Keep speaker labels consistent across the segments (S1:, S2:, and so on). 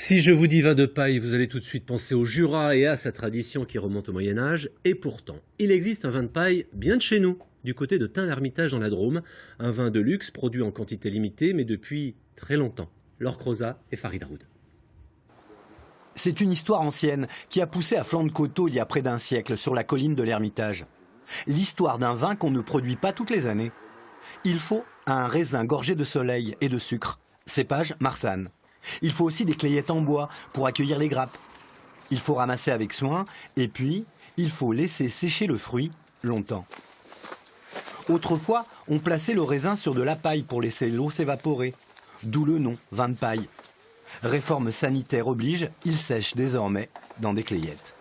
S1: Si je vous dis vin de paille, vous allez tout de suite penser au Jura et à sa tradition qui remonte au Moyen-Âge. Et pourtant, il existe un vin de paille bien de chez nous, du côté de Tain-l'Hermitage dans la Drôme. Un vin de luxe produit en quantité limitée, mais depuis très longtemps. Laure Crozat et Farid Aoud.
S2: C'est une histoire ancienne qui a poussé à flanc de coteau il y a près d'un siècle sur la colline de l'Hermitage. L'histoire d'un vin qu'on ne produit pas toutes les années. Il faut un raisin gorgé de soleil et de sucre, cépage Marsanne. Il faut aussi des clayettes en bois pour accueillir les grappes. Il faut ramasser avec soin et puis il faut laisser sécher le fruit longtemps. Autrefois, on plaçait le raisin sur de la paille pour laisser l'eau s'évaporer, d'où le nom vin de paille. Réforme sanitaire oblige, il sèche désormais dans des clayettes.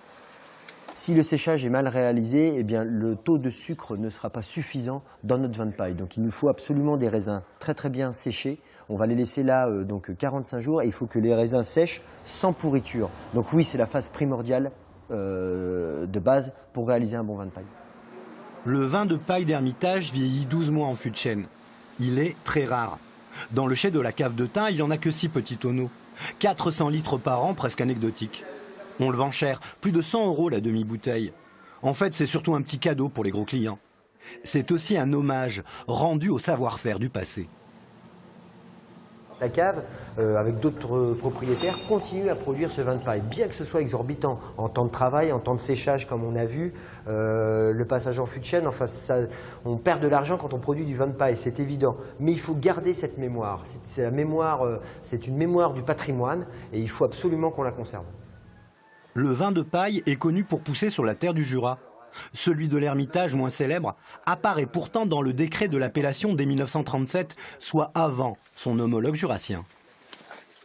S3: Si le séchage est mal réalisé, eh bien, le taux de sucre ne sera pas suffisant dans notre vin de paille. Donc il nous faut absolument des raisins très bien séchés. On va les laisser là donc 45 jours et il faut que les raisins sèchent sans pourriture. Donc oui, c'est la phase primordiale de base pour réaliser un bon vin de paille.
S2: Le vin de paille d'Hermitage vieillit 12 mois en fût de chêne. Il est très rare. Dans le chai de la cave de Tain, il n'y en a que 6 petits tonneaux. 400 litres par an, presque anecdotique. On le vend cher, plus de 100 € la demi-bouteille. En fait, c'est surtout un petit cadeau pour les gros clients. C'est aussi un hommage rendu au savoir-faire du passé.
S3: La cave, avec d'autres propriétaires, continue à produire ce vin de paille, bien que ce soit exorbitant en temps de travail, en temps de séchage, comme on a vu, le passage en fût de chêne, enfin, on perd de l'argent quand on produit du vin de paille, c'est évident. Mais il faut garder cette mémoire. C'est une mémoire du patrimoine et il faut absolument qu'on la conserve.
S2: Le vin de paille est connu pour pousser sur la terre du Jura. Celui de l'Hermitage, moins célèbre, apparaît pourtant dans le décret de l'appellation dès 1937, soit avant son homologue jurassien.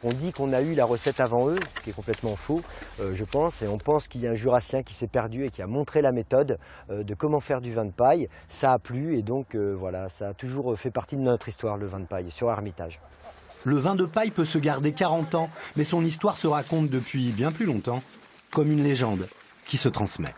S3: On dit qu'on a eu la recette avant eux, ce qui est complètement faux, je pense, et on pense qu'il y a un jurassien qui s'est perdu et qui a montré la méthode de comment faire du vin de paille. Ça a plu et donc voilà, ça a toujours fait partie de notre histoire, le vin de paille, sur Hermitage.
S2: Le vin de paille peut se garder 40 ans, mais son histoire se raconte depuis bien plus longtemps, comme une légende qui se transmet.